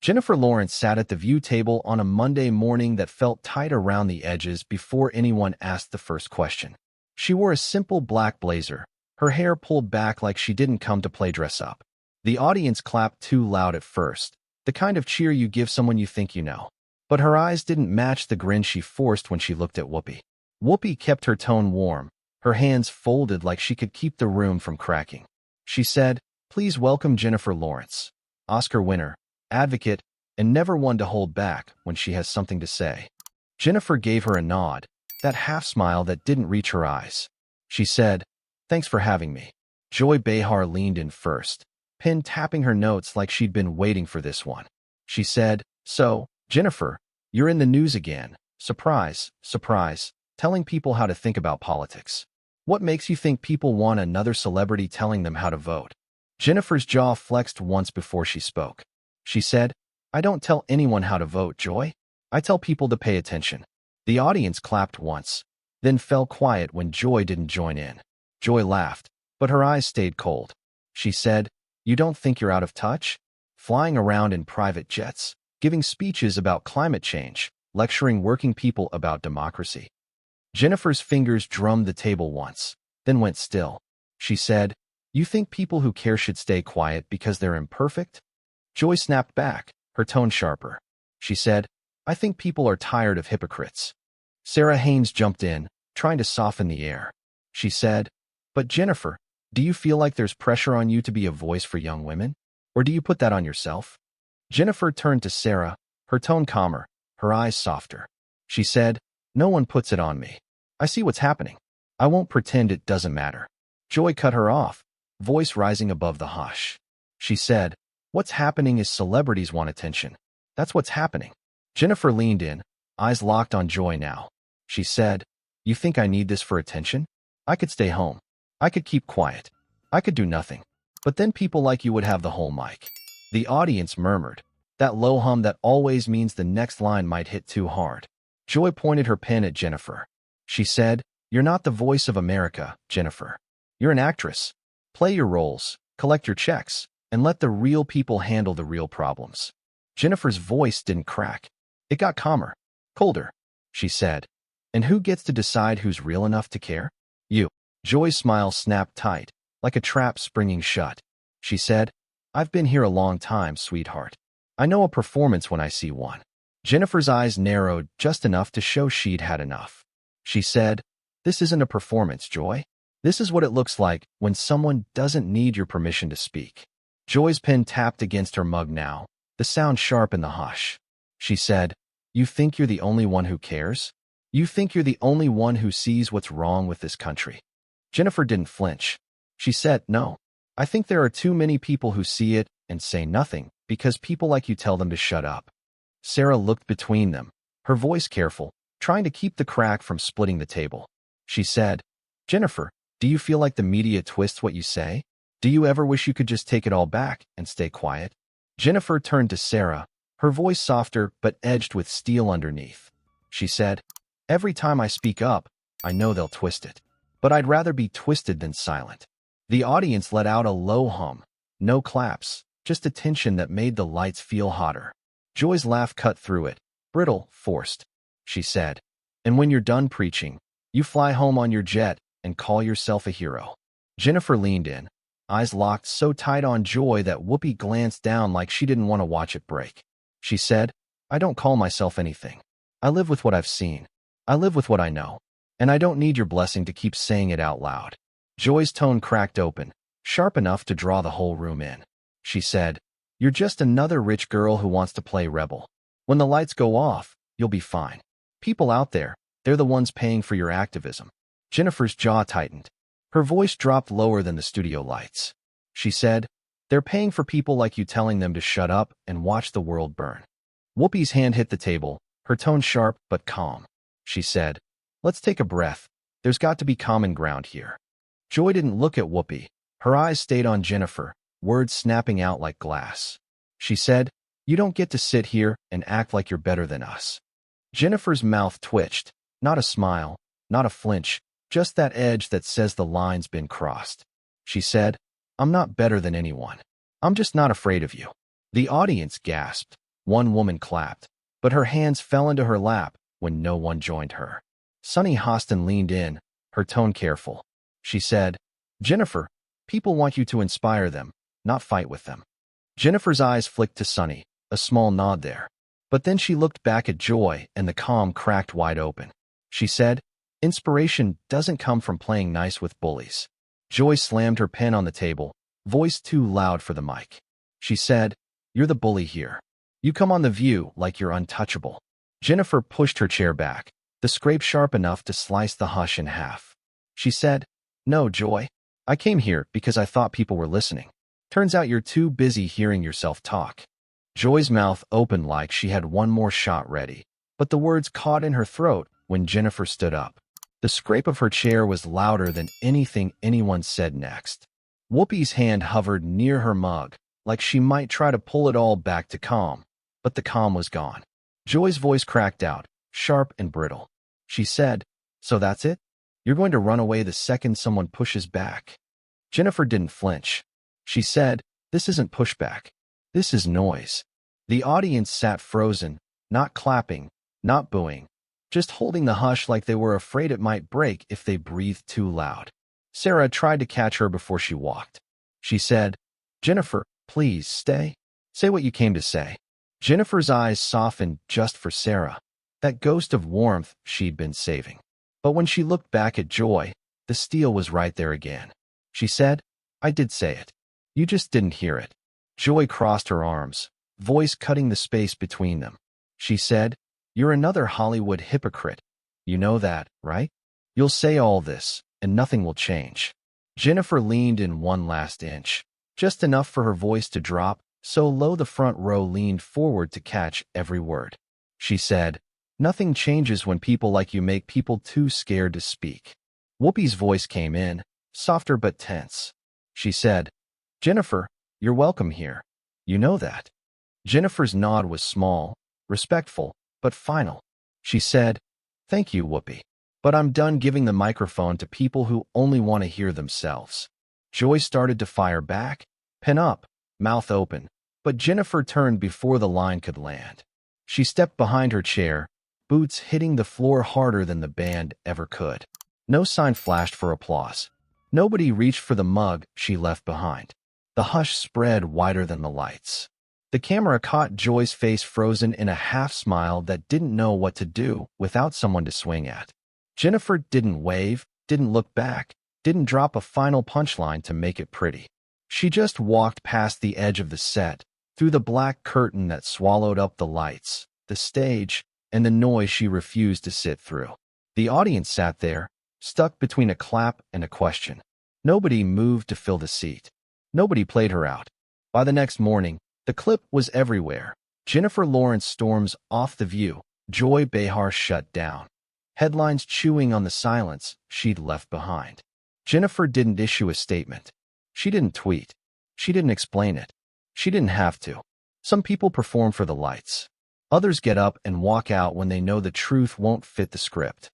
Jennifer Lawrence sat at the view table on a Monday morning that felt tight around the edges before anyone asked the first question. She wore a simple black blazer, her hair pulled back like she didn't come to play dress up. The audience clapped too loud at first, the kind of cheer you give someone you think you know. But her eyes didn't match the grin she forced when she looked at Whoopi. Whoopi kept her tone warm, her hands folded like she could keep the room from cracking. She said, "Please welcome Jennifer Lawrence, Oscar winner, advocate, and never one to hold back when she has something to say." Jennifer gave her a nod, that half smile that didn't reach her eyes. She said, "Thanks for having me." Joy Behar leaned in first, pen tapping her notes like she'd been waiting for this one. She said, "So, Jennifer, you're in the news again. Surprise, surprise, telling people how to think about politics. What makes you think people want another celebrity telling them how to vote?" Jennifer's jaw flexed once before she spoke. She said, "I don't tell anyone how to vote, Joy. I tell people to pay attention." The audience clapped once, then fell quiet when Joy didn't join in. Joy laughed, but her eyes stayed cold. She said, "You don't think you're out of touch? Flying around in private jets, giving speeches about climate change, lecturing working people about democracy." Jennifer's fingers drummed the table once, then went still. She said, "You think people who care should stay quiet because they're imperfect?" Joy snapped back, her tone sharper. She said, "I think people are tired of hypocrites." Sarah Haynes jumped in, trying to soften the air. She said, "But Jennifer, do you feel like there's pressure on you to be a voice for young women? Or do you put that on yourself?" Jennifer turned to Sarah, her tone calmer, her eyes softer. She said, "No one puts it on me. I see what's happening. I won't pretend it doesn't matter." Joy cut her off, voice rising above the hush. She said, "What's happening is celebrities want attention. That's what's happening." Jennifer leaned in, eyes locked on Joy now. She said, "You think I need this for attention? I could stay home. I could keep quiet. I could do nothing. But then people like you would have the whole mic." The audience murmured, that low hum that always means the next line might hit too hard. Joy pointed her pen at Jennifer. She said, "You're not the voice of America, Jennifer. You're an actress. Play your roles, collect your checks, and let the real people handle the real problems." Jennifer's voice didn't crack. It got calmer, colder. She said, "And who gets to decide who's real enough to care? You." Joy's smile snapped tight, like a trap springing shut. She said, "I've been here a long time, sweetheart. I know a performance when I see one." Jennifer's eyes narrowed just enough to show she'd had enough. She said, "This isn't a performance, Joy. This is what it looks like when someone doesn't need your permission to speak." Joy's pen tapped against her mug now, the sound sharp in the hush. She said, "You think you're the only one who cares? You think you're the only one who sees what's wrong with this country?" Jennifer didn't flinch. She said, "No. I think there are too many people who see it and say nothing because people like you tell them to shut up." Sarah looked between them, her voice careful, trying to keep the crack from splitting the table. She said, "Jennifer, do you feel like the media twists what you say? Do you ever wish you could just take it all back and stay quiet?" Jennifer turned to Sarah, her voice softer but edged with steel underneath. She said, "Every time I speak up, I know they'll twist it. But I'd rather be twisted than silent." The audience let out a low hum, no claps, just a tension that made the lights feel hotter. Joy's laugh cut through it, brittle, forced. She said, "And when you're done preaching, you fly home on your jet and call yourself a hero." Jennifer leaned in, eyes locked so tight on Joy that Whoopi glanced down like she didn't want to watch it break. She said, "I don't call myself anything. I live with what I've seen. I live with what I know. And I don't need your blessing to keep saying it out loud." Joy's tone cracked open, sharp enough to draw the whole room in. She said, "You're just another rich girl who wants to play rebel. When the lights go off, you'll be fine. People out there, they're the ones paying for your activism." Jennifer's jaw tightened. Her voice dropped lower than the studio lights. She said, "They're paying for people like you telling them to shut up and watch the world burn." Whoopi's hand hit the table, her tone sharp but calm. She said, "Let's take a breath. There's got to be common ground here." Joy didn't look at Whoopi. Her eyes stayed on Jennifer, words snapping out like glass. She said, "You don't get to sit here and act like you're better than us." Jennifer's mouth twitched, not a smile, not a flinch, just that edge that says the line's been crossed. She said, "I'm not better than anyone. I'm just not afraid of you." The audience gasped. One woman clapped, but her hands fell into her lap when no one joined her. Sunny Hostin leaned in, her tone careful. She said, "Jennifer, people want you to inspire them, not fight with them." Jennifer's eyes flicked to Sunny, a small nod there. But then she looked back at Joy and the calm cracked wide open. She said, "Inspiration doesn't come from playing nice with bullies." Joy slammed her pen on the table, voice too loud for the mic. She said, "You're the bully here. You come on The View like you're untouchable." Jennifer pushed her chair back, the scrape sharp enough to slice the hush in half. She said, "No, Joy. I came here because I thought people were listening. Turns out you're too busy hearing yourself talk." Joy's mouth opened like she had one more shot ready, but the words caught in her throat when Jennifer stood up. The scrape of her chair was louder than anything anyone said next. Whoopi's hand hovered near her mug, like she might try to pull it all back to calm, but the calm was gone. Joy's voice cracked out, sharp and brittle. She said, "So that's it? You're going to run away the second someone pushes back?" Jennifer didn't flinch. She said, "This isn't pushback. This is noise." The audience sat frozen, not clapping, not booing, just holding the hush like they were afraid it might break if they breathed too loud. Sarah tried to catch her before she walked. She said, "Jennifer, please stay. Say what you came to say." Jennifer's eyes softened just for Sarah, that ghost of warmth she'd been saving. But when she looked back at Joy, the steel was right there again. She said, "I did say it. You just didn't hear it." Joy crossed her arms, voice cutting the space between them. She said, "You're another Hollywood hypocrite. You know that, right? You'll say all this, and nothing will change." Jennifer leaned in one last inch, just enough for her voice to drop, so low the front row leaned forward to catch every word. She said, "Nothing changes when people like you make people too scared to speak." Whoopi's voice came in, softer but tense. She said, "Jennifer, you're welcome here. You know that." Jennifer's nod was small, respectful, but final. She said, "Thank you, Whoopi. But I'm done giving the microphone to people who only want to hear themselves." Joy started to fire back, pen up, mouth open, but Jennifer turned before the line could land. She stepped behind her chair, boots hitting the floor harder than the band ever could. No sign flashed for applause. Nobody reached for the mug she left behind. The hush spread wider than the lights. The camera caught Joy's face frozen in a half-smile that didn't know what to do without someone to swing at. Jennifer didn't wave, didn't look back, didn't drop a final punchline to make it pretty. She just walked past the edge of the set, through the black curtain that swallowed up the lights, the stage, and the noise she refused to sit through. The audience sat there, stuck between a clap and a question. Nobody moved to fill the seat. Nobody played her out. By the next morning, the clip was everywhere. Jennifer Lawrence storms off The View. Joy Behar shut down. Headlines chewing on the silence she'd left behind. Jennifer didn't issue a statement. She didn't tweet. She didn't explain it. She didn't have to. Some people perform for the lights. Others get up and walk out when they know the truth won't fit the script.